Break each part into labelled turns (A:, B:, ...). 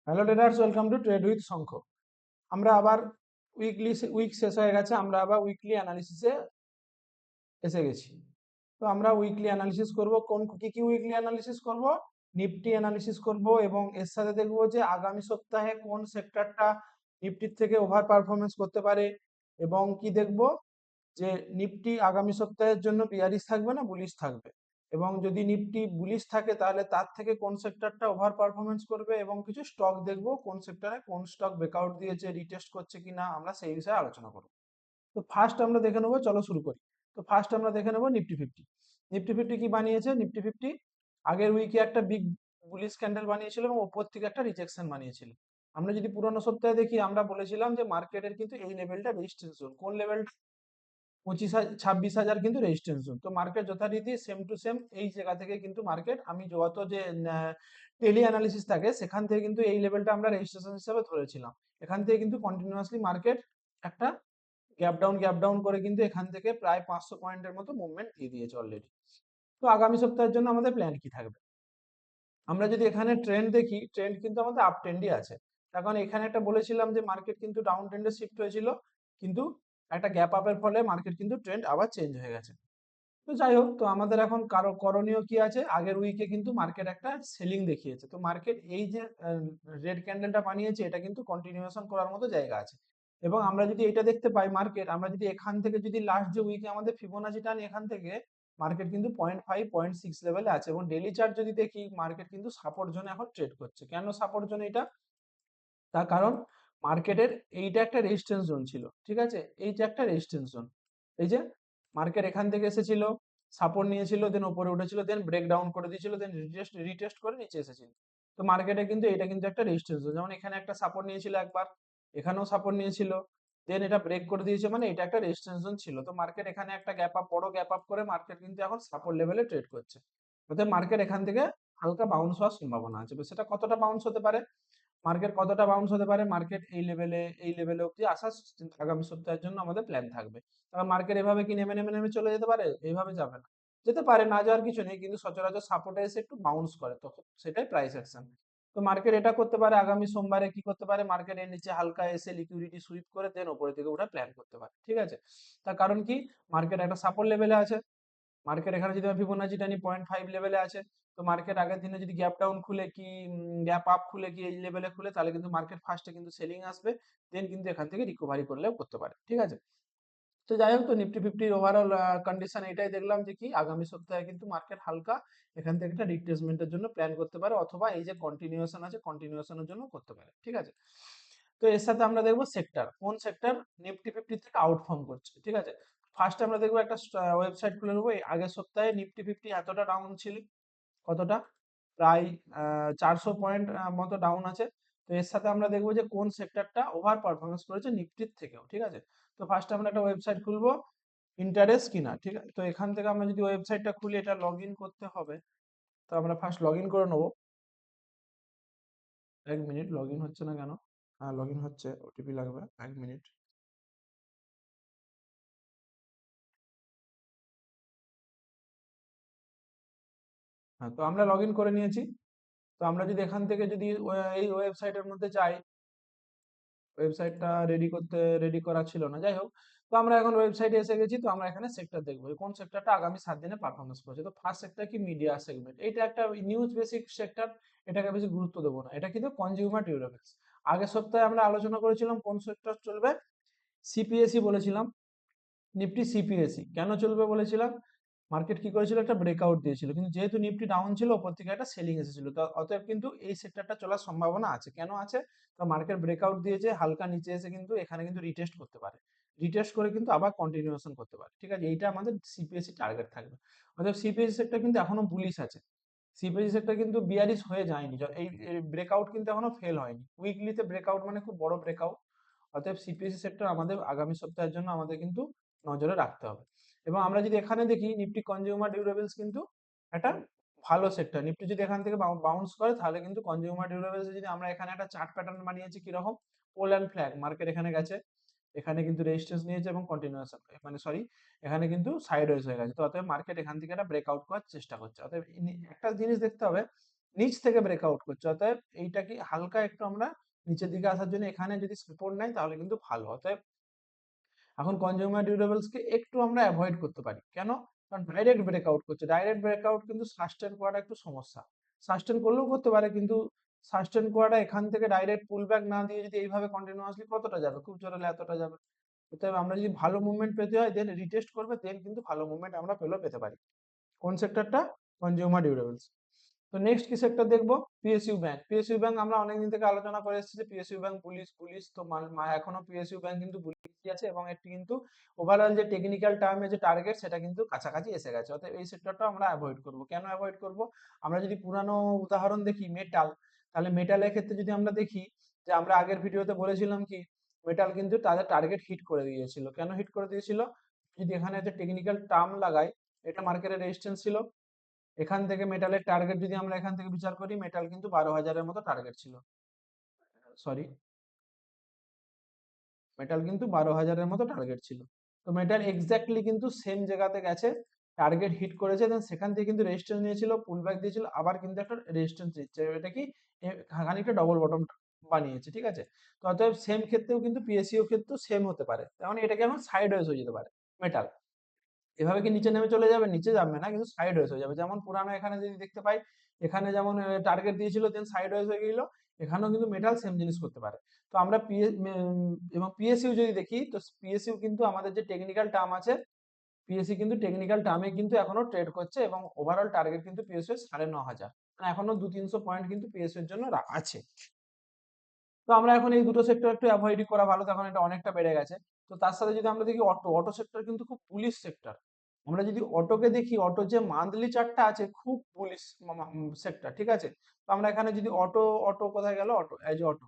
A: Hello traders, welcome to trade with Shankha. আমরা আবার week শেষ হয়ে গেছে, আমরা আবার উইকলি অ্যানালিসিসে এসে গেছি। তো আমরা উইকলি অ্যানালিসিস করব। কি কি উইকলি অ্যানালিসিস করব? নিফটি অ্যানালিসিস করব এবং এর সাথে দেখব যে আগামী সপ্তাহে কোন সেক্টরটা নিফটির থেকে ওভার পারফরমেন্স করতে পারে, এবং কি দেখব যে নিফটি আগামী সপ্তাহের জন্য বিয়ারিশ থাকবে না বুলিশ থাকবে, এবং যদি নিফটি বুলিশ থাকে তাহলে তার থেকে কোন সেক্টরটা ওভার পারফরমেন্স করবে, এবং কিছু স্টক দেখব কোন সেক্টরে কোন স্টক ব্রেকআউট দিয়েছে, রিটেস্ট করছে কিনা, আমরা সেই বিষয়ে আলোচনা করব। তো ফার্স্ট আমরা দেখে নেবো, চলো শুরু করি। তো ফার্স্ট আমরা দেখে নেবো নিফটি 50। নিফটি 50 কি বানিয়েছে? নিফটি 50 আগের উইকে একটা বিগ বুলিশ ক্যান্ডেল বানিয়েছিল এবং ওপর থেকে একটা রিজেকশন বানিয়েছিল। আমরা যদি পুরোনো সপ্তাহে দেখি, আমরা বলেছিলাম যে মার্কেটের কিন্তু এই লেভেলটা রেজিস্ট্যান্স জোন। কোন লেভেল? 26,000 কিন্তু রেজিস্ট্যান্স জোন। তো মার্কেট যথারীতি সেম টু সেম এই জায়গা থেকে কিন্তু মার্কেট, আমি যত যে টেলি অ্যানালিসিস থাকে সেখান থেকে কিন্তু এই লেভেলটা আমরা রেজিস্ট্রেশন হিসেবে ধরেছিলাম। এখান থেকে কিন্তু কন্টিনিউয়াসলি মার্কেট একটা গ্যাপ ডাউন করে কিন্তু এখান থেকে প্রায় 500 পয়েন্টের মতো মুভমেন্ট দিয়ে দিয়েছে অলরেডি। তো আগামী সপ্তাহের জন্য আমাদের প্ল্যান কি থাকবে? আমরা যদি এখানে ট্রেন্ড দেখি, ট্রেন্ড কিন্তু আমাদের আপ ট্রেন্ডই আছে। তার কারণ এখানে একটা বলেছিলাম যে মার্কেট কিন্তু ডাউন ট্রেন্ডে শিফট হয়েছিল, কিন্তু একটা গ্যাপ আপের ফলে মার্কেট কিন্তু ট্রেন্ড আবার চেঞ্জ হয়ে গেছে। তো যাই হোক, তো আমাদের এখন কারো করণীয় কি আছে? আগের উইকে কিন্তু মার্কেট একটা সেলিং দেখিয়েছে, তো মার্কেট এই যে রেড ক্যান্ডেলটা বানিয়েছে এটা কিন্তু কন্টিনিউয়েশন করার মতো জায়গা আছে। এবং আমরা যদি এটা দেখতে পাই, মার্কেট আমরা যদি এখান থেকে যদি লাস্ট যে উইকে আমাদের ফিবোনাচি টানি, এখান থেকে মার্কেট কিন্তু 0.5 0.6 লেভেলে আছে, এবং ডেইলি চার্ট যদি দেখি মার্কেট কিন্তু সাপোর্ট জোনে এখন ট্রেড করছে। কেন সাপোর্ট জোন এটা? তার কারণ মার্কেটের এইটা একটা রেজিস্ট্যান্স জোন ছিল, ঠিক আছে? এই যে একটা রেজিস্ট্যান্স জোন, এই যে মার্কেট এখান থেকে এসেছিল, সাপোর্ট নিয়েছিল, দেন উপরে উঠেছিল, দেন ব্রেক ডাউন করে দিয়েছিল, দেন রিটেস্ট করে নিচে এসেছিল। তো মার্কেটে কিন্তু এটা কিন্তু একটা রেজিস্ট্যান্স জোন। যেমন এখানে একটা সাপোর্ট নিয়েছিল একবার, এখানেও সাপোর্ট নিয়েছিল, দেন এটা ব্রেক করে দিয়েছে, মানে এটা একটা রেজিস্ট্যান্স জোন ছিল। তো মার্কেট এখানে একটা বড় গ্যাপ আপ করে মার্কেট কিন্তু এখন সাপোর্ট লেভেলে ট্রেড করছে। অর্থাৎ মার্কেট এখান থেকে হালকা বাউন্স হওয়ার সম্ভাবনা আছে। সেটা কতটা বাউন্স হতে পারে? মার্কেট এই লেভেলে অব্দি আসার আগামী সপ্তাহের জন্য আমাদের প্ল্যান থাকবে। কারণ মার্কেট এভাবে কি নেমে নেমে নেমে চলে যেতে পারে? এইভাবে যাবে না। যেতে পারে, না যাওয়ার কিছু নেই, কিন্তু সচরাচর সাপোর্টে এসে একটু বাউন্স করে, তখন সেটাই প্রাইস অ্যাকশন। তো মার্কেট এটা করতে পারে। আগামী সোমবারে কি করতে পারে? মার্কেট এর নিচে হালকা এসে লিকুইডিটি সুইপ করে দেন উপরের দিকে ওঠা প্ল্যান করতে পারে, ঠিক আছে? তার কারণ কি? মার্কেট একটা সাপোর্ট লেভেলে আছে। মার্কেট এখানে যদি আমি ফিবোনাচি টানি 0.5 লেভেলে আছে। তো মার্কেট আগের দিনে যদি গ্যাপ ডাউন খুলে কি গ্যাপ আপ খুলে কি এই লেভেলে খুলে, তাহলে কিন্তু মার্কেট ফার্স্টে কিন্তু সেলিং আসবে, দেন কিন্তু এখান থেকে রিকভারি করলেও করতে পারে, ঠিক আছে? তো যাই হোক, তো নিফটি 50 ওভারঅল কন্ডিশন এটাই দেখলাম যে কি আগামী সপ্তাহে কিন্তু মার্কেট হালকা এখান থেকে একটা রিট্রেসমেন্টের জন্য প্ল্যান করতে পারে, অথবা এই যে কন্টিনিউয়েশন আছে কন্টিনিউয়েশনের জন্য করতে পারে, ঠিক আছে? তো এর সাথে আমরা দেখবো সেক্টর, কোন সেক্টর নিফটি 50 থেকে আউটফর্ম করছে, ঠিক আছে? ফার্স্ট আমরা দেখবো একটা ওয়েবসাইট খুলে নেবো। এই আগের সপ্তাহে নিফটি 50 এতটা ডাউন ছিল, কতটা? প্রায় 400 পয়েন্ট মতো ডাউন আছে। তো এর সাথে আমরা দেখবো যে কোন সেক্টরটা ওভার পারফরমেন্স করেছে নিফটির থেকেও, ঠিক আছে? তো ফার্স্ট আমরা একটা ওয়েবসাইট খুলবো, ইন্টারেস্ট কিনা, ঠিক আছে? তো এখান থেকে আমরা যদি ওয়েবসাইটটা খুলি, এটা লগ ইন করতে হবে। তো আমরা ফার্স্ট লগ ইন করে নেবো। 1 মিনিট, লগ ইন হচ্ছে না কেন? হ্যাঁ, লগ ইন হচ্ছে, ওটিপি লাগবে, 1 মিনিট। হ্যাঁ, তো আমরা লগ ইন করে নিয়েছি। তো আমরা যদি এখান থেকে যদি এই ওয়েবসাইটের মধ্যে যাই, ওয়েবসাইটটা রেডি করা ছিল না, যাই হোক। তো আমরা এখন ওয়েবসাইটে এসে গেছি। তো আমরা এখানে সেক্টর দেখবো, কোন সেক্টরটা আগামী 7 দিনে পারফরমেন্স করেছে। তো ফার্স্ট সেক্টর কি? Media segment. এটা একটা নিউজ বেসিক সেক্টর, এটাকে বেশি গুরুত্ব দেবো না। এটা কিন্তু কনজিউমার ডিউরেবলস। আগের সপ্তাহে আমরা আলোচনা করেছিলাম কোন সেক্টর চলবে, সিপিএসই বলেছিলাম। নিফটি সিপিএসই কেন চলবে বলেছিলাম? মার্কেট কি করেছিল? একটা ব্রেকআউট দিয়েছিল, কিন্তু যেহেতু নিফটি ডাউন ছিল, ওপর থেকে একটা সেলিং এসেছিল, তো অতএব কিন্তু এই সেক্টরটা চলার সম্ভাবনা আছে। কেন আছে? তো মার্কেট ব্রেকআউট দিয়েছে, হালকা নিচে এসে কিন্তু এখানে কিন্তু রিটেস্ট করতে পারে, রিটেস্ট করে কিন্তু আবার কন্টিনিউয়েশন করতে পারে, ঠিক আছে? এইটা আমাদের সিপিএসসি টার্গেট থাকবে। অতএব সিপিএসসি সেক্টর কিন্তু এখনো বুলিশ আছে। সিপিএসসি সেক্টর কিন্তু বিয়ারিশ হয়ে যায়নি, এই ব্রেকআউট কিন্তু এখনো ফেল হয়নি। উইকলিতে ব্রেকআউট মানে খুব বড় ব্রেকআউট। অতএব সিপিএসসি সেক্টর আমাদের আগামী সপ্তাহের জন্য আমাদের কিন্তু নজরে রাখতে হবে। এবং আমরা যদি এখানে দেখি, নিফটি কনজিউমার ডিউরেবলস কিন্তু একটা ভালো সেক্টর। নিফটি যদি এখান থেকে বাউন্স করে, তাহলে কিন্তু কনজিউমার ডিউরেবলস, যদি আমরা এখানে একটা চার্ট প্যাটার্ন বানিয়েছি কিরকম, পোল অ্যান্ড ফ্ল্যাগ, মার্কেট এখানে গেছে, এখানে কিন্তু রেজিস্ট্যান্স নিয়েছে এবং কন্টিনিউয়েশন, মানে সরি, এখানে কিন্তু সাইডওয়েজ হয়ে গেছে। তো অতএব মার্কেট এখান থেকে একটা ব্রেকআউট করার চেষ্টা করছে। অতএব একটা জিনিস দেখতে হবে, নিচ থেকে ব্রেকআউট করছে, অতএব এইটা কি হালকা একটু আমরা নিচের দিকে আসার জন্য এখানে যদি সাপোর্ট নেয় তাহলে কিন্তু ভালো। অতএব এখন কনজিউমার ডিউরেবলসকে একটু আমরা অ্যাভয়েড করতে পারি। কেন? কারণ ডাইরেক্ট ব্রেকআউট করছে, ডাইরেক্ট ব্রেকআউট কিন্তু সাস্টেন করাটা একটু সমস্যা। সাস্টেন করলেও করতে পারে, কিন্তু সাস্টেন করাটা এখান থেকে ডাইরেক্ট পুল ব্যাক না দিয়ে যদি এইভাবে কন্টিনিউয়াসলি কতটা যাবে, খুব জোরে হলে এতটা যাবে। অতএব আমরা যদি ভালো মুভমেন্ট পেতে হয় দেন রিটেস্ট করবে, দেন কিন্তু ভালো মুভমেন্ট আমরা পেলেও পেতে পারি। কোন সেক্টরটা? Consumer durables. তো নেক্সট কি সেক্টর দেখবো? PSU bank. পিএসইউ ব্যাংক আমরা অনেকদিন থেকে আলোচনা করে এসেছি যে পিএসইউ ব্যাংক বুলিশ বুলিশ, তো এখনো পিএসইউ ব্যাংক কিন্তু বুলিশই আছে, এবং এটি কিন্তু ওভারঅল যে টেকনিক্যাল টার্মে যে টার্গেট সেটা কিন্তু কাছাকাছি এসে গেছে। অতএব এই সেক্টরটা আমরা অ্যাভয়েড করব। কেন অ্যাভয়েড করব? আমরা যদি পুরানো উদাহরণ দেখি মেটাল, তাহলে মেটালের ক্ষেত্রে যদি আমরা দেখি যে আমরা আগের ভিডিওতে বলেছিলাম কি মেটাল কিন্তু তাদের টার্গেট হিট করে দিয়েছিল। কেন হিট করে দিয়েছিল? যদি এখানে একটা টেকনিক্যাল টার্ম লাগাই, এটা মার্কেটের রেজিস্ট্যান্স ছিল, এখান থেকে মেটালের টার্গেট যদি আমরা এখান থেকে বিচার করি, মেটাল কিন্তু 12,000-এর মতো টার্গেট ছিল। সরি, মেটাল কিন্তু 12,000-এর মতো টার্গেট ছিল। তো মেটাল এক্স্যাক্টলি কিন্তু সেম জায়গাতে গেছে, টার্গেট হিট করেছে, দেন সেখান থেকে কিন্তু রেজিস্ট্যান্স নিয়েছিল, পুল ব্যাক দিয়েছিল, আবার কিন্তু একটা রেজিস্ট্যান্স দিচ্ছে। এটা কি খানিকটা ডবল বটম বানিয়েছে, ঠিক আছে? তো অতএব সেম ক্ষেত্রেও কিন্তু পিএসইউ ক্ষেত্রেও সেম হতে পারে, তার মানে এটাকে আমার সাইড ওয়েজ হয়ে যেতে পারে মেটাল। এভাবে কি নিচে নেমে চলে যাবে? নিচে যাবে না, কিন্তু সাইড ওয়েজ হয়ে যাবে। যেমন পুরানো এখানে যদি দেখতে পাই, এখানে যেমন টার্গেট দিয়েছিল দেন সাইড ওয়েজ হয়ে গেল, এখানেও কিন্তু মেটাল সেম জিনিস করতে পারে। তো আমরা এবং পিএসইউ যদি দেখি, তো পিএসইউ কিন্তু আমাদের যে টেকনিক্যাল টার্ম আছে, পিএসইউ কিন্তু টেকনিক্যাল টার্মে কিন্তু এখনো ট্রেড করছে, এবং ওভারঅল টার্গেট কিন্তু পিএসইউ 9,500, মানে এখনো 200-300 পয়েন্ট কিন্তু পিএসইউ এর জন্য আছে। তো আমরা এখন এই দুটো সেক্টর একটু অ্যাভয়েড করা ভালো, তখন এটা অনেকটা বেড়ে গেছে। তো তার সাথে যদি আমরা দেখি অটো, অটো সেক্টর কিন্তু খুব বুলিশ সেক্টর। আমরা যদি অটোকে দেখি, অটো যে মান্থলি চার্টটা আছে খুব বুলিশ সেক্টর, ঠিক আছে? তো আমরা এখানে যদি অটো, অটো কোথায় গেল? অটো, এই যে অটো।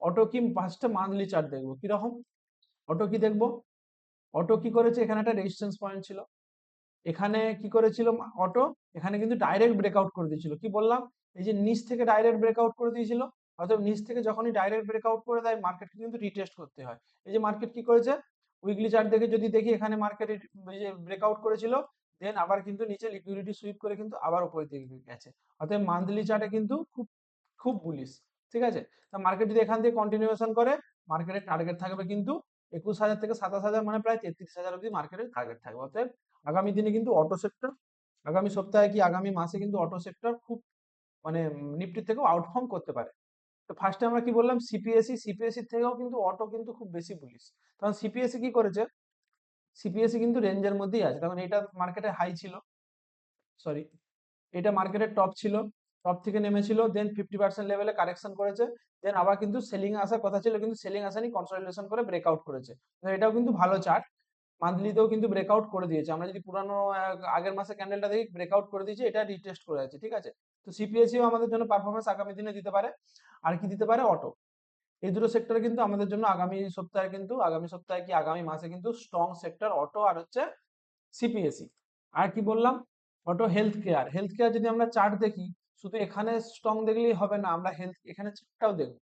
A: অটো কি ফার্স্টে মান্থলি চার্ট দেখবো কিরকম? অটো কি দেখবো? অটো কি করেছে? এখানে একটা রেজিস্ট্যান্স পয়েন্ট ছিল, এখানে কি করেছিল অটো? এখানে কিন্তু ডাইরেক্ট ব্রেকআউট করে দিয়েছিল। কি বললাম? এই যে নিচ থেকে ডাইরেক্ট ব্রেকআউট করে দিয়েছিল, অর্থাৎ নিচ থেকে যখনই ডাইরেক্ট ব্রেকআউট করে দেয় মার্কেটকে কিন্তু রিটেস্ট করতে হয়। এই যে মার্কেট কি করেছে, উইকলি চার্ট দেখে যদি দেখি, এখানে মার্কেট এই যে ব্রেকআউট করেছিল, দেন আবার কিন্তু নিচে লিকুইডিটি সুইপ করে কিন্তু আবার উপরের দিকে গেছে। অর্থাৎ মান্থলি চার্টে কিন্তু খুব খুব বুলিশ, ঠিক আছে? তা মার্কেট যদি এখান থেকে কন্টিনিউয়েশন করে, মার্কেটের টার্গেট থাকবে কিন্তু 21,000 থেকে 27,000, মানে প্রায় 33,000 অব্দি মার্কেটের টার্গেট থাকবে। অতএব আগামী দিনে কিন্তু অটো সেক্টর, আগামী সপ্তাহে কি আগামী মাসে কিন্তু অটো সেক্টর খুব মানে নিফটির থেকেও আউটপারফর্ম করতে পারে। তো ফার্স্টে আমরা কি বললাম? সিপিএসই, সিপিএসসি থেকেও কিন্তু অটো কিন্তু খুব বেশি বুলিশ। কারণ সিপিএসসি কি করেছে? সিপিএসসি কিন্তু রেঞ্জের মধ্যেই আছে, কারণ এটা মার্কেটে হাই ছিল, সরি, এটা মার্কেটের টপ ছিল, টপ থেকে নেমেছিল, দেন 50% লেভেলে কারেকশন করেছে, দেন আবার কিন্তু সেলিং আসার কথা ছিল, কিন্তু সেলিং আসেনি, কনসলিডেশন করে ব্রেকআউট করেছে। তো এটাও কিন্তু ভালো চার্ট। মান্থলিতেও কিন্তু ব্রেকআউট করে দিয়েছে, আমরা যদি পুরানো আগের মাসে ক্যান্ডেলটা দেখি, ব্রেকআউট করে দিয়েছে, এটা রিটেস্ট করে আছে, ঠিক আছে? তো সিপিএসইও আমাদের জন্য পারফরমেন্স আগামী দিনে দিতে পারে। আর কি দিতে পারে? অটো। এই দুটো সেক্টর কিন্তু আমাদের জন্য আগামী সপ্তাহে কিন্তু, আগামী সপ্তাহে কি আগামী মাসে কিন্তু স্ট্রং সেক্টর অটো আর হচ্ছে সিপিএসই। আর কি বললাম? Auto health care. Health care যদি আমরা চার্ট দেখি, শুধু এখানে স্ট্রং দেখলেই হবে না, আমরা হেলথ এখানে চার্টটাও দেখবো,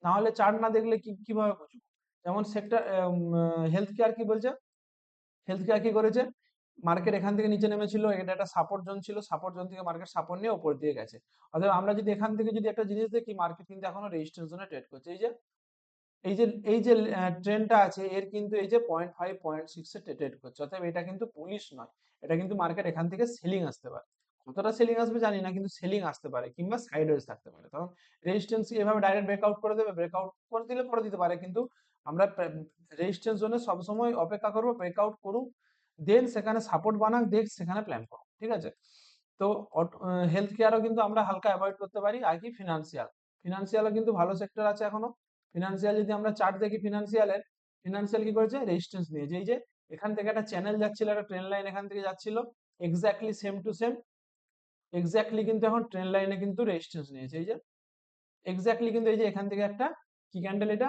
A: না হলে চার্ট না দেখলে কিভাবে বুঝবো? যেমন সেক্টর হেলথ কেয়ার কি বলছে? হেলথ কেয়ার কি করেছে? মার্কেট এখান থেকে নিচে নেমেছিল, এটা একটা সাপোর্ট জোন ছিল, সাপোর্ট জোন থেকে মার্কেট সাপোর্ট নিয়ে উপর দিয়ে গেছে। অতএব আমরা যদি এখান থেকে যদি একটা জিনিস দেখি, মার্কেট কিন্তু এখনো রেজিস্ট্যান্স জোনে ট্রেড করছে। এই যে ট্রেন্ডটা আছে, এর কিন্তু এই যে 0.5 0.6 এ ট্রেড করছে, অতএব এটা কিন্তু বুলিশ নয়, এটা কিন্তু মার্কেট এখান থেকে সেলিং আসতে পারে। কতটা সেলিং আসবে জানি না, কিন্তু সেলিং আসতে পারে, কিংবা সাইডওয়েজ থাকতে পারে। তখন রেজিস্ট্যান্স এভাবে ডাইরেক্ট ব্রেকআউট করে দেবে, ব্রেকআউট করে দিলে করে দিতে পারে, কিন্তু আমরা রেজিস্ট্যান্স জোনে সবসময় অপেক্ষা করবো, ব্রেকআউট করুক, দেন সেখানে সাপোর্ট বানাক, দেন সেখানে প্ল্যান করো, ঠিক আছে? তো হেলথ কেয়ারও কিন্তু আমরা হালকা অ্যাভয়েড করতে পারি। আর কি ফিনান্সিয়াল, ফিনান্সিয়ালও কিন্তু ভালো সেক্টর আছে এখনো। ফিনান্সিয়াল যদি আমরা চার্ট দেখি, ফিনান্সিয়ালের, ফিনান্সিয়াল কি করেছে? রেজিস্ট্যান্স নিয়েছে। এই যে এখান থেকে একটা চ্যানেল যাচ্ছিল, একটা ট্রেন লাইন এখান থেকে যাচ্ছিল, exactly same to same, exactly কিন্তু এখন ট্রেন লাইনে কিন্তু রেজিস্ট্যান্স নিয়েছে। এই যে এক্স্যাক্টলি কিন্তু এই যে এখান থেকে একটা কি ক্যান্ডেল, এটা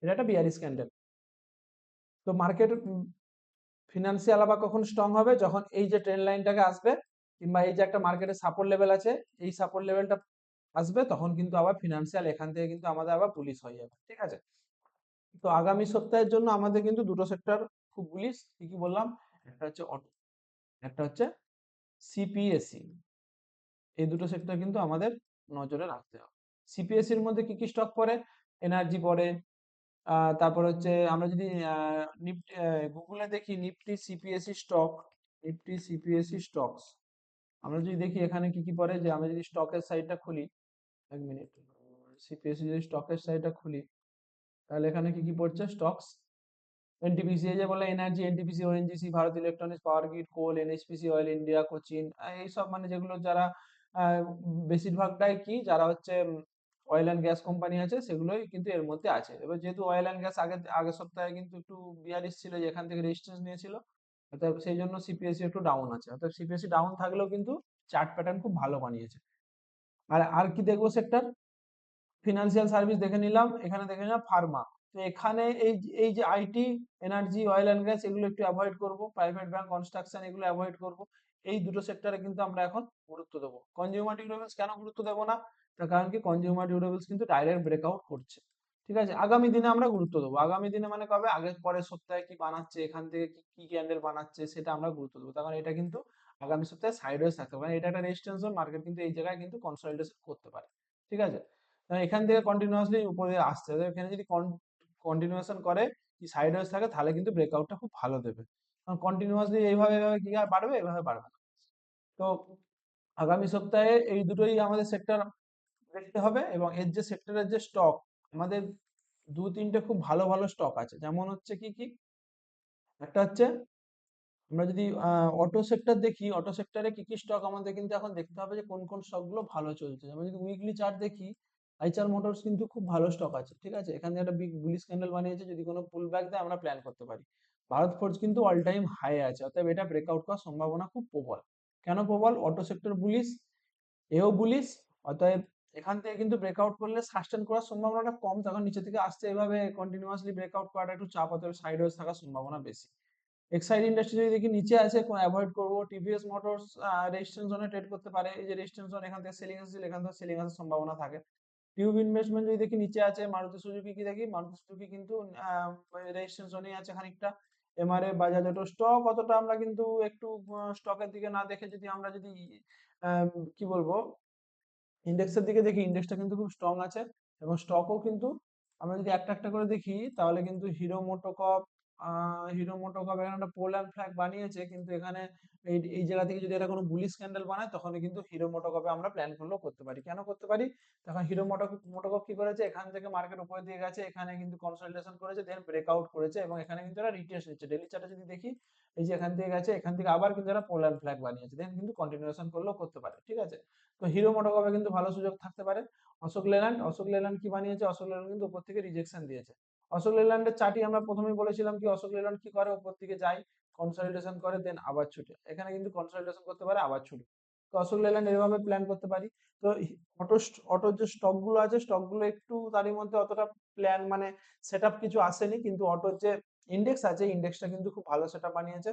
A: এটা একটা বিয়ারিশ ক্যান্ডেল। তো মার্কেট ফিনান্সিয়াল আবার কখন স্ট্রং হবে? যখন এই যে ট্রেন লাইনটাকে আসবে, কিংবা এই যে একটা মার্কেটের সাপোর্ট লেভেল আছে, এই সাপোর্ট লেভেলটা আসবে, তখন কিন্তু আবার ফিনান্সিয়াল এখান থেকে কিন্তু আমাদের আবার বুলিশ হয়ে যাবে, ঠিক আছে? তো আগামী সপ্তাহের জন্য আমাদের কিন্তু দুটো সেক্টর খুব বুলিশ। কি কি বললাম? একটা হচ্ছে অটো, একটা হচ্ছে সিপিএসই। এই দুটো সেক্টর কিন্তু আমাদের নজরে রাখতে হবে। সিপিএসসি এর মধ্যে কি কি স্টক পড়ে? এনার্জি পড়ে, তারপর হচ্ছে আমরা যদি নিফটি গুগলে দেখি Nifty CPSC stock, Nifty CPSC stocks, আমরা যদি দেখি এখানে কি কি পড়ে, যে আমরা যদি স্টকের সাইটটা খুলি, এক মিনিট, সিপিএসসি যদি স্টকের সাইটটা খুলি, তাহলে এখানে কি কি পড়ছে স্টকস, এনটিপিসি, এই যে বলে energy, NTPC, ONGC, Bharat Electronics, Power Grid, Coal, NHPC, Oil India, Cochin, এইসব মানে যেগুলো যারা বেশিরভাগটাই কি যারা হচ্ছে অয়েল অ্যান্ড গ্যাস কোম্পানি আছে সেগুলোই কিন্তু এর মধ্যে আছে। এবার যেহেতু অয়েল অ্যান্ড গ্যাস আগের সপ্তাহে কিন্তু একটু বিয়ারিশ ছিল, যে এখান থেকে রেজিস্ট্যান্স নিয়েছিল, অর্থাৎ সেই জন্য সিপিএসসি একটু ডাউন আছে, অর্থাৎ সিপিএসসি ডাউন থাকলেও কিন্তু চার্ট প্যাটার্ন খুব ভালো বানিয়েছে। আর কি দেখবো সেক্টর, ফিনান্সিয়াল সার্ভিস দেখে নিলাম, এখানে দেখে নিলাম ফার্মা। তো এখানে এই যে IT, energy, oil and gas, এগুলো একটু অ্যাভয়েড করব, প্রাইভেট ব্যাংক, কনস্ট্রাকশন, এগুলো অ্যাভয়েড করব। এই দুটো সেক্টরে কিন্তু আমরা এখন গুরুত্ব দেবো। কনজিউমার ডিউরেবলস কেন গুরুত্ব দেবো না? তার কারণ কি, কনজিউমার ডিউরেবলস কিন্তু ডাইরেক্ট ব্রেকআউট করছে। ঠিক আছে, আগামী দিনে আমরা গুরুত্ব দেবো, আগামী দিনে মানে কবে, আগের পরের সপ্তাহে কি বানাচ্ছে, এখান থেকে কি কি ক্যান্ডেল বানাচ্ছে সেটা আমরা গুরুত্ব দেবো। তার কারণ এটা কিন্তু আগামী সপ্তাহে সাইডওয়েজ থাকতে পারে, এটা একটা রেজিস্ট্যান্স জোন, মার্কেট কিন্তু এই জায়গায় কিন্তু কনসলিডেশন করতে পারে। ঠিক আছে, এখান থেকে কন্টিনিউয়াসলি উপরে আসছে, এখানে যদি কন্টিনিউয়েশন করে কি সাইডওয়েজ থাকে, তাহলে কিন্তু ব্রেকআউটটা খুব ভালো দেবে। কারণ কন্টিনিউয়াসলি এইভাবে এইভাবে কি আর বাড়বে, এভাবে বাড়বে না। তো আগামী সপ্তাহে এই দুটোই আমাদের সেক্টর দেখতে হবে, এবং এর যে সেক্টরের যে স্টক, আমাদের দু তিনটে খুব ভালো ভালো স্টক আছে, যেমন হচ্ছে কি কি, একটা হচ্ছে আমরা যদি অটো সেক্টর দেখি, অটো সেক্টরে কি কি স্টক আমাদের কিন্তু এখন দেখতে হবে, যে কোন কোন স্টক গুলো ভালো চলছে। আমরা যদি উইকলি চার্ট দেখি, আইচার মোটরস কিন্তু খুব ভালো স্টক আছে। ঠিক আছে, এখানে একটা বিগ বুলিশ ক্যান্ডেল বানিয়েছে, যদি কোনো পুল ব্যাক দেয় আমরা প্ল্যান করতে পারি। ভারত ফোর্জ কিন্তু অল টাইম হাই আছে, অতএব এটা ব্রেকআউট করার সম্ভাবনা খুব প্রবল। কেন প্রবল? অটো সেক্টর বুলিশ, এও বুলিশ, অতএব এখান থেকে কিন্তু ব্রেকআউট করলে সাস্টেন করার সম্ভাবনাটা কম, তখন নিচে থেকে আসতে এভাবে কন্টিনিউয়াসলি ব্রেকআউট করাটা একটু চাপ, অতএব সাইডওয়েজ থাকার সম্ভাবনা বেশি। এক্সাইড ইন্ডাস্ট্রি যদি দেখি নিচে আছে, কোন অ্যাভয়েড করব। টিভিএস মোটরস রেজিস্ট্যান্স জোনে ট্রেড করতে পারে, এই যে রেজিস্ট্যান্স জোন, এখান থেকে সেলিং এসেছিল, এখান থেকে সেলিং আসার সম্ভাবনা থাকে। টিউব ইনভেস্টমেন্ট যদি দেখি নিচে আছে, মারুতি সুজুকি কি দেখি, মারুতি সুজুকি কিন্তু রেজিস্ট্যান্স জোনেই আছে খানিকটা। এমআরএ, বাজাজ অটো স্টক অতটা আমরা কিন্তু একটু স্টকের দিকে না দেখে, যদি আমরা যদি আহ, কি বলবো, ইন্ডেক্সের দিকে দেখি, ইন্ডেক্সটা কিন্তু খুব স্ট্রং আছে, এবং স্টকও কিন্তু আমরা যদি একটা একটা করে দেখি, তাহলে কিন্তু হিরো মোটোকপ এখানে একটা পোল অ্যান্ড ফ্ল্যাগ বানিয়েছে, কিন্তু এখানে এই এই জায়গা থেকে যদি এটা কোনো বুলিশ ক্যান্ডেল বানায়, তখন কিন্তু হিরো মোটোকপে আমরা প্ল্যান করলেও করতে পারি। কেন করতে পারি? তখন হিরো মোটোকপ কি করেছে, এখান থেকে মার্কেট উপরে দিয়ে গেছে, এখানে কিন্তু কনসলিডেশন করেছে, দেন ব্রেকআউট করেছে, এবং এখানে কিন্তু এরা রিটেস্ট নিচ্ছে। ডেইলি চার্টে যদি দেখি, এই যে এখান থেকে গেছে, এখান থেকে আবার কিন্তু এরা পোল অ্যান্ড ফ্ল্যাগ বানিয়েছে, দেন কিন্তু কন্টিনিউশন করলেও করতে পারে। ঠিক আছে, তো হিরো মোটোকপে কিন্তু ভালো সুযোগ থাকতে পারে। অশোক লেল্যান্ড কি বানিয়েছে, অশোক লেল্যান্ড কিন্তু উপর থেকে রিজেকশন দিয়েছে। অশোক লেল্যান্ডের চার্টই আমরা প্রথমেই বলেছিলাম কি, অশোক লেল্যান্ড কি করে, উপর দিকে যায়, কনসলিডেশন করে, দেন আবার ছুটে, এখানে কিন্তু কনসলিডেশন করতে পারে, আবার ছুটে। তো অশোক লেল্যান্ড এভাবে প্ল্যান করতে পারি। তো অটো অটোর যে স্টক গুলো আছে, স্টক গুলো একটু তারই মধ্যে অতটা প্ল্যান মানে সেট আপ কিছু আসেনি, কিন্তু অটোর যে ইন্ডেক্স আছে, ইন্ডেক্সটা কিন্তু খুব ভালো সেট আপ বানিয়েছে,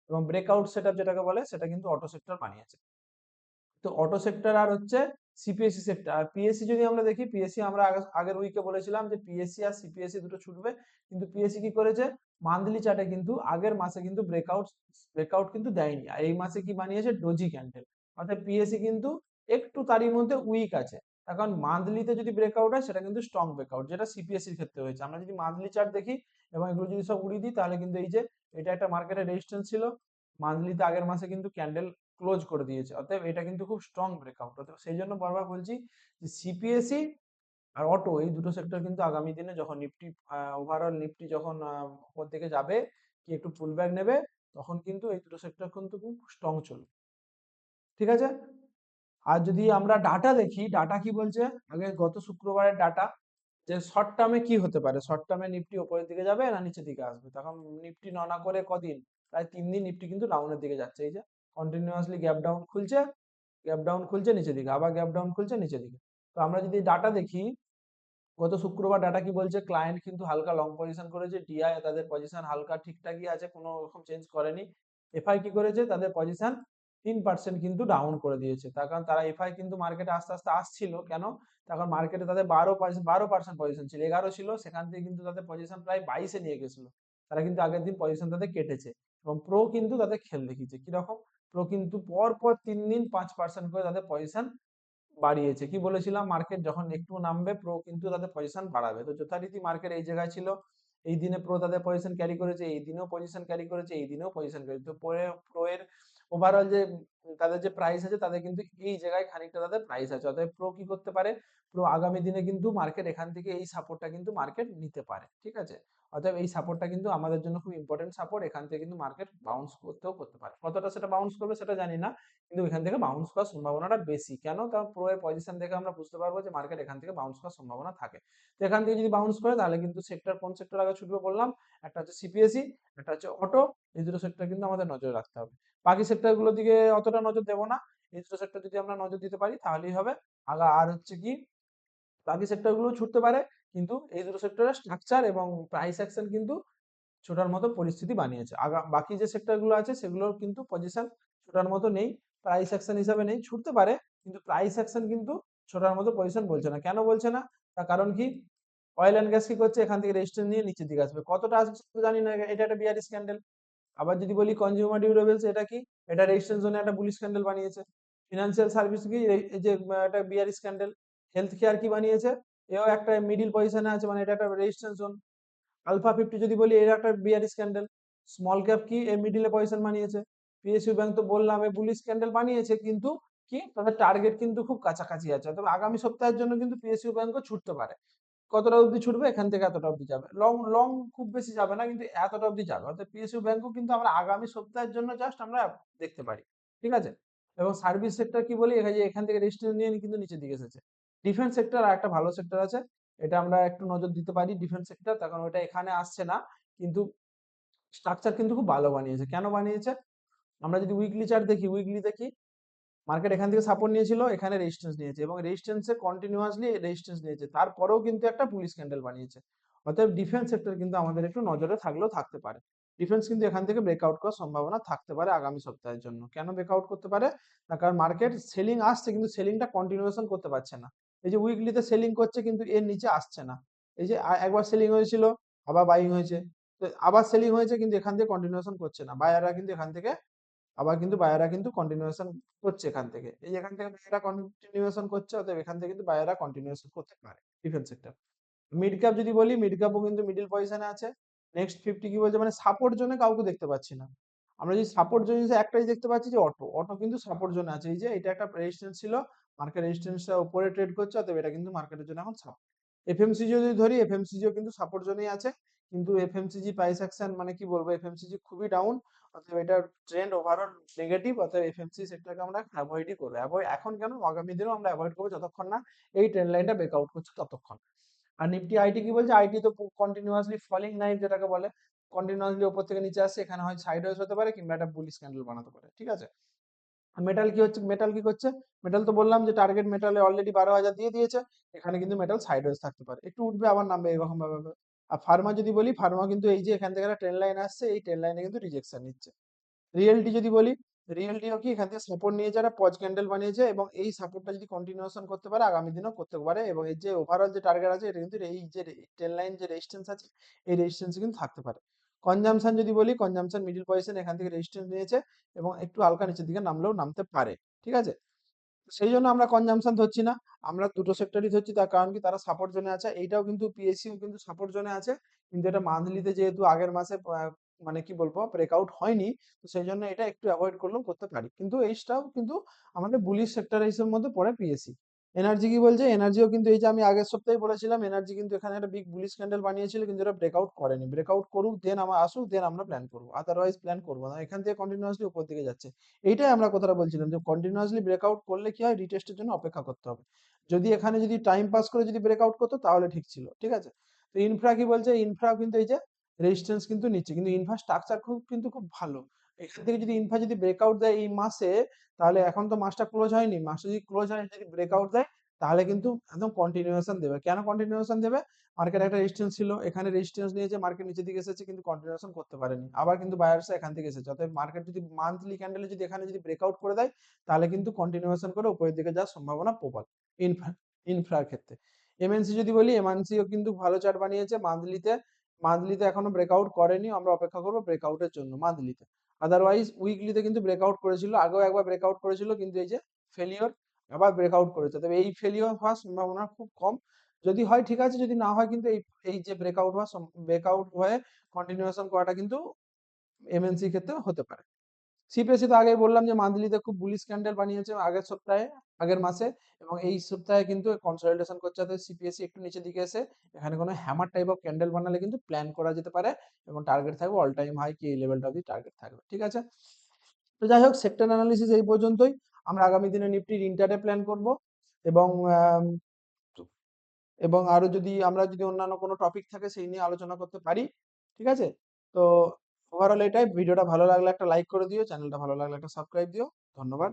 A: এবং ব্রেকআউট সেট আপ যেটাকে বলে, সেটা কিন্তু অটো সেক্টর বানিয়েছে। তো অটো সেক্টর আর হচ্ছে সিপিএসসি সেক্টর। আর পিএসসি যদি আমরা দেখি, পিএসসি আমরা আগের উইকে বলেছিলাম যে পিএসসি আর সিপিএসসি দুটো ছুটবে, কিন্তু পিএসসি কি করেছে, মান্থলি চার্টে কিন্তু আগের মাসে কিন্তু ব্রেকআউট ব্রেকআউট কিন্তু দেয়নি, আর এই মাসে কি বানিয়েছে, ডোজি ক্যান্ডেল। অর্থাৎ পিএসসি কিন্তু একটু তারই মধ্যে উইক আছে। এখন মান্থলিতে যদি ব্রেকআউট হয়, সেটা কিন্তু স্ট্রং ব্রেকআউট, যেটা সিপিএসসির ক্ষেত্রে হয়েছে। আমরা যদি মান্থলি চার্ট দেখি এবং এগুলো যদি সব উড়িয়ে দিই, তাহলে কিন্তু এই যে এটা একটা মার্কেটের রেজিস্ট্যান্স ছিল, মান্থলিতে আগের মাসে কিন্তু ক্যান্ডেল ক্লোজ করে দিয়েছে, অতএব এটা কিন্তু খুব স্ট্রং ব্রেকআউট। অতএব সেই জন্য বারবার বলছি যে সিপিএসসি আর অটো, এই দুটো সেক্টর কিন্তু আগামী দিনে যখন নিফটি ওভারঅল নিফটি যখন উপর দিকে যাবে, কি একটু পুল ব্যাক নেবে, তখন কিন্তু এই দুটো সেক্টর কিন্তু খুব স্ট্রং চলবে। ঠিক আছে, আর যদি আমরা ডাটা দেখি, ডাটা কি বলছে, আগে গত শুক্রবারের ডাটা, যে শর্ট টার্মে কি হতে পারে, শর্ট টার্মে নিফটি উপরের দিকে যাবে না নিচের দিকে আসবে। তখন নিফটি না করে কদিন, প্রায় 3 দিন নিফটি কিন্তু ডাউনের দিকে যাচ্ছে, এই যে কন্টিনিউয়াসলি গ্যাপ ডাউন খুলছে নিচের দিকে, আবার গ্যাপ ডাউন খুলছে নিচের দিকে। তো আমরা যদি ডাটা দেখি, গত শুক্রবার ডাটা কি বলছে, ক্লায়েন্ট কিন্তু হালকা লং পজিশন করেছে, ডিআই তাদের পজিশন হালকা ঠিকঠাকই আছে, কোনো রকম চেঞ্জ করেনি। এফআই কি করেছে, তাদের পজিশন 3% কিন্তু ডাউন করে দিয়েছে, তার কারণ তারা এফআই কিন্তু মার্কেটে আস্তে আস্তে আসছিল, কেন, তখন মার্কেটে তাদের 12% পজিশন ছিল, 11 ছিল, সেখান থেকে কিন্তু তাদের পজিশন প্রায় 22-এ নিয়ে গেছিল। তারা কিন্তু আগের দিন পজিশন তাদের কেটেছে, এবং প্রো কিন্তু তাদের খেল দেখিয়েছে কিরকম, প্রো কিন্তু পর পর 3 দিন 5% করে তাদের পজিশন বাড়িয়েছে। কি বলেছিলাম, মার্কেট যখন একটু নামবে প্রো কিন্তু তাদের পজিশন বাড়াবে। তো যথারীতি মার্কেট এই জায়গায় ছিল, এই দিনে প্রো তাদের পজিশন ক্যারি করেছে, এই দিনেও পজিশন ক্যারি করেছে, এই দিনেও পজিশন ক্যারি। তো প্রো এর ওভারঅল যে তাদের যে প্রাইস আছে তাদের কিন্তু এই জায়গায় খানিকটা তাদের প্রাইস আছে। অতএব প্রো কি করতে পারে, প্রো আগামী দিনে কিন্তু মার্কেট এখান থেকে এই সাপোর্টটা কিন্তু মার্কেট নিতে পারে। ঠিক আছে, অতএব এই সাপোর্টটা কিন্তু আমাদের জন্য খুব ইম্পর্টেন্ট সাপোর্ট। এখান থেকে কিন্তু মার্কেট বাউন্স করতে পারে। কতটা সেটা বাউন্স করবে সেটা জানি না, কিন্তু এখান থেকে বাউন্স করার সম্ভাবনাটা বেশি। কেন? কারণ প্রো এর পজিশন দেখে আমরা বুঝতে পারবো যে মার্কেট এখান থেকে বাউন্স করার সম্ভাবনা থাকে। তো এখান থেকে যদি বাউন্স করে তাহলে কিন্তু সেক্টর, কোন সেক্টর আগে ছুটবে বললাম, একটা হচ্ছে সিপিএসই, একটা হচ্ছে অটো। এই দুটো সেক্টর কিন্তু আমাদের নজরে রাখতে হবে। বাকি সেক্টর গুলোর দিকে অতটা নজর দেবো না। এই দুটো সেক্টর যদি আমরা নজর দিতে পারি তাহলেই হবে। আর হচ্ছে কি, বাকি সেক্টর গুলো ছুটতে পারে, কিন্তু এই দুটো সেক্টরের স্ট্রাকচার এবং প্রাইস অ্যাকশন কিন্তু ছোটার মতো পরিস্থিতি বানিয়েছে। বাকি যে সেক্টর গুলো আছে সেগুলোর কিন্তু পজিশন ছোটার মতো নেই, প্রাইস অ্যাকশন হিসাবে নেই। ছুটতে পারে কিন্তু প্রাইস অ্যাকশন কিন্তু ছোটার মতো পজিশন বলছে না। কেন বলছে না? তার কারণ কি, অয়েল অ্যান্ড গ্যাস কি করছে, এখান থেকে রেজিস্ট্যান্স নিয়ে নিচের দিকে আসবে। কতটা আসবে সেটা জানি না, এটা একটা বিয়ারিশ ক্যান্ডেল। আবার যদি বলি কনজিউমার ডিউরেবলস, এটা কি, এটা রেজিস্ট্যান্স জোনে একটা বুলিশ ক্যান্ডেল বানিয়েছে। ফিনান্সিয়াল সার্ভিস কি, এই যে একটা বিয়ারিশ ক্যান্ডেল। হেলথ কেয়ার কি বানিয়েছে, এও একটা মিডিল পজিশনে আছে, মানে এটা একটা রেজিস্ট্যান্স জোন। আলফা 50 যদি বলি, এর একটা বিয়ারিশ ক্যান্ডেল। স্মল ক্যাপ কি, এর মিডিলে পজিশন বানিয়েছে। পিএসইউ ব্যাংক তো বললাম এই বুলিশ ক্যান্ডেল বানিয়েছে, কিন্তু কি তাদের টার্গেট কিন্তু খুব কাছাকাছি আছে। তবে আগামী সপ্তাহের জন্য কিন্তু পিএসইউ ব্যাংকও ছুটতে পারে। কতটা অবধি ছুটবে, এখান থেকে এতটা অবধি যাবে, লং লং খুব বেশি যাবে না, কিন্তু এতটা অবধি যাবে। অর্থাৎ পিএসইউ ব্যাংকও কিন্তু আমরা আগামী সপ্তাহের জন্য জাস্ট আমরা দেখতে পারি। ঠিক আছে, এবং সার্ভিস সেক্টর কি বলি, এখান থেকে রেজিস্ট্রেশন নিয়ে কিন্তু নিচের দিকে এসেছে। ডিফেন্স সেক্টর আর একটা ভালো সেক্টর আছে, এটা আমরা একটু নজর দিতে পারি। ডিফেন্স সেক্টর, তার কারণ ওটা এখানে আসছে না, কিন্তু স্ট্রাকচার কিন্তু খুব ভালো বানিয়েছে। কেন বানিয়েছে, আমরা যদি উইকলি চার্ট দেখি, উইকলি দেখি মার্কেট এখান থেকে সাপোর্ট নিয়েছিল, এখানে রেজিস্ট্যান্স নিয়েছে এবং রেজিস্ট্যান্সে কন্টিনিউয়াসলি রেজিস্ট্যান্স নিয়েছে, তারপরেও কিন্তু একটা বুলিশ ক্যান্ডেল বানিয়েছে। অতএব ডিফেন্স সেক্টর কিন্তু আমাদের একটু নজরে থাকলেও থাকতে পারে। ডিফেন্স কিন্তু এখান থেকে ব্রেকআউট করার সম্ভাবনা থাকতে পারে আগামী সপ্তাহের জন্য। কেন ব্রেকআউট করতে পারে, তার কারণ মার্কেট সেলিং আসছে কিন্তু সেলিংটা কন্টিনিউয়েশন করতে পারছে না। এই যে উইকলিতে সেলিং করছে কিন্তু এর নিচে আসছে না। এই যে একবার সেলিং হয়েছিল, আবার বাইং হয়েছে, তো আবার সেলিং হয়েছে, কিন্তু এখান থেকে কন্টিনিউয়েশন করছে না। বায়াররা কিন্তু এখান থেকে আবার কিন্তু বায়াররা কিন্তু কন্টিনিউয়েশন করছে এখান থেকে। এই এখান থেকে বায়াররা কন্টিনিউয়েশন করছে, অতএব এখান থেকে কিন্তু বায়াররা কন্টিনিউয়েশন করতে পারে ডিফেন্স সেক্টর। মিড ক্যাপ যদি বলি, মিড ক্যাপও কিন্তু মিডল পজিশনে আছে। নেক্সট 50 কি বলছে, মানে সাপোর্ট জোনে কাউকে দেখতে পাচ্ছি না। আমরা যদি সাপোর্ট জোনে একটাই দেখতে পাচ্ছি যে অটো, অটো কিন্তু সাপোর্ট জোনে আছে। এই যে এটা একটা রেজিস্ট্যান্স ছিল, মার্কেট রেজিস্ট্যান্সটা উপরে ট্রেড করছে, অতএব এটা কিন্তু মার্কেটের জন্য এখন সাপোর্ট। এফএমসিজি যদি ধরি, এফএমসিজিও কিন্তু সাপোর্ট জোনেই আছে, কিন্তু এফএমসিজি প্রাইস অ্যাকশন মানে কি বলবো, এফএমসিজি খুবই ডাউন। অতএব এটার ট্রেন্ড ওভারঅল নেগেটিভ, অতএব এফএমসি সেক্টরকে আমরা অ্যাভয়েডই করবো। এখন কেন, আগামী দিনেও আমরা অ্যাভয়েড করবো যতক্ষণ না এই ট্রেন্ড লাইনটা ব্রেকআউট করছে ততক্ষণ। আর নিফটি আইটি কি বলছে, আইটি তো কন্টিনিউয়াসলি ফলিং নাইফ যেটাকে বলে, কন্টিনিউয়াসলি উপর থেকে নিচে আসছে, এখানে হয় সাইডওয়েজ হতে পারে কিংবা একটা বুলিশ ক্যান্ডেল বানাতে পারে। ঠিক আছে, মেটাল কি হচ্ছে, মেটাল কি করছে, মেটাল তো বললাম যে টার্গেট মেটালে অলরেডি 12,000 দিয়ে দিয়েছে। এখানে কিন্তু মেটাল সাইডওয়েজ থাকতে পারে, একটু উঠবে আবার নামবে এরকম ভাবে। আর ফার্মা যদি বলি, ফার্মা কিন্তু এই যে এখান থেকে একটা ট্রেন লাইন আসছে, এই ট্রেন লাইনে কিন্তু রিজেকশন নিচ্ছে। রিয়েলটি যদি বলি, রিয়েলটিও কি এখান থেকে সাপোর্ট নিয়ে যারা পজ ক্যান্ডেল বানিয়েছে, এবং এই সাপোর্টটা যদি কন্টিনিউশন করতে পারে আগামী দিনেও করতে পারে, এবং এই যে ওভারঅল যে টার্গেট আছে এটা কিন্তু এই যে টেন লাইন যে রেজিস্ট্যান্স আছে, এই রেজিস্ট্যান্স কিন্তু থাকতে পারে। কনজামশন যদি বলি, কনজামশন মিডিল পজিশন এখান থেকে রেজিস্ট্যান্স নিয়েছে এবং একটু হালকা নিচের দিকে নামলেও নামতে পারে। ঠিক আছে, সেই জন্য আমরা কনজাম্পশন ধরছি না, আমরা দুটো সেক্টরই ধরছি। তার কারণ কি, তারা সাপোর্ট জোনে আছে। এইটাও কিন্তু পিএসইউ কিন্তু সাপোর্ট জোনে আছে, কিন্তু এটা মান্থলিতে যেহেতু আগের মাসে মানে কি বলবো ব্রেকআউট হয়নি, তো সেই জন্য এটা একটু অ্যাভয়েড করলেও করতে পারি। কিন্তু এইটাও কিন্তু আমাদের বুলিশ সেক্টর হিসেবের মধ্যে পড়ে পিএসসি। এনার্জি কি বলছে, এনার্জিও কিন্তু এই যে আমি আগের সপ্তাহে বলেছিলাম, এনার্জি কিন্তু এখানে একটা বিগ বুলিশ ক্যান্ডেল বানিয়েছিল, কিন্তু এটা ব্রেকআউট করেনি। ব্রেকআউট করুক দেন আমার আসুক, দেন আমরা প্ল্যান করবো, আদারওয়াইজ প্ল্যান করবো না। এখান থেকে কন্টিনিউয়াসলি উপর দিকে যাচ্ছে। এইটাই আমরা কথাটা বলছিলাম যে কন্টিনিউয়াসলি ব্রেকআউট করলে কি হয়, রিটেস্টের জন্য অপেক্ষা করতে হবে। যদি এখানে যদি টাইম পাস করে যদি ব্রেকআউট করতো তাহলে ঠিক ছিল। ঠিক আছে, তো ইনফ্রা কি বলছে, ইনফ্রা কিন্তু এই যে রেজিস্ট্যান্স কিন্তু নিচ্ছে, কিন্তু ইনফ্রাস্ট্রাকচার খুব ভালো। এখান থেকে যদি ইনফ্রা যদি ব্রেকআউট দেয় এই মাসে, তাহলে এখন তো মাসটা ক্লোজ হয়নি, মাসটা যদি ক্লোজ হয়, যদি ব্রেকআউট দেয় তাহলে কিন্তু একদম কন্টিনিউয়েশন দেবে। কেন কন্টিনিউয়েশন দেবে, মার্কেট একটা রেজিস্ট্যান্স ছিল, এখানে রেজিস্ট্যান্স নিয়েছে, মার্কেট নিচের দিকে এসেছে কিন্তু কন্টিনিউয়েশন করতে পারেনি, আবার কিন্তু বায়ার্স এখান থেকে এসেছে। অতএব মার্কেট যদি মান্থলি ক্যান্ডেলে যদি এখানে যদি ব্রেকআউট করে দেয়, তাহলে কিন্তু কন্টিনিউয়েশন করে উপরের দিকে যাওয়ার সম্ভাবনা প্রবল ইনফ্রা ইনফ্রার ক্ষেত্রে। এমএনসি যদি বলি, এমএনসিও কিন্তু ভালো চার্ট বানিয়েছে মান্থলিতে। মান্থলিতে এখনো ব্রেকআউট করেনি, আমরা অপেক্ষা করবো ব্রেকআউটের জন্য মান্থলিতে। আদারওয়াইজ উইকলিতে কিন্তু ব্রেকআউট করেছিল, আগেও একবার ব্রেকআউট করেছিল, কিন্তু এই যে ফেলিওর আবার ব্রেকআউট করেছে। তবে এই ফেলিওর হওয়ার সম্ভাবনা খুব কম। যদি হয় ঠিক আছে, যদি না হয় কিন্তু এই এই যে ব্রেকআউট হয়ে কন্টিনিউয়েশন করাটা কিন্তু এমএনসি ক্ষেত্রে হতে পারে। সিপিএসসি তো আগেই বললাম যে মান্থলিতে খুব বুলিশ ক্যান্ডেল বানিয়েছে আগের সপ্তাহে, আগের মাসে, এবং এই সপ্তাহে কিন্তু কনসলিডেশন করছে। অর্থাৎ সিপিএসসি একটু নিচের দিকে এসে এখানে কোনো হ্যামার টাইপ অফ ক্যান্ডেল বানালে কিন্তু প্ল্যান করা যেতে পারে, এবং টার্গেট থাকবে অল টাইম হাই কি এই লেভেলটা অবধি টার্গেট থাকবে। ঠিক আছে, তো যাই হোক, সেক্টর অ্যানালিসিস এই পর্যন্তই। আমরা আগামী দিনে নিফটির ইন্টারডে প্ল্যান করব, এবং এবং আরো যদি আমরা যদি অন্যান্য কোনো টপিক থাকে সেই নিয়ে আলোচনা করতে পারি। ঠিক আছে, তো ওভারঅল এটাই। ভিডিওটা ভালো লাগলে একটা লাইক করে দিও, চ্যানেলটা ভালো লাগলে একটা সাবস্ক্রাইব দিও। ধন্যবাদ।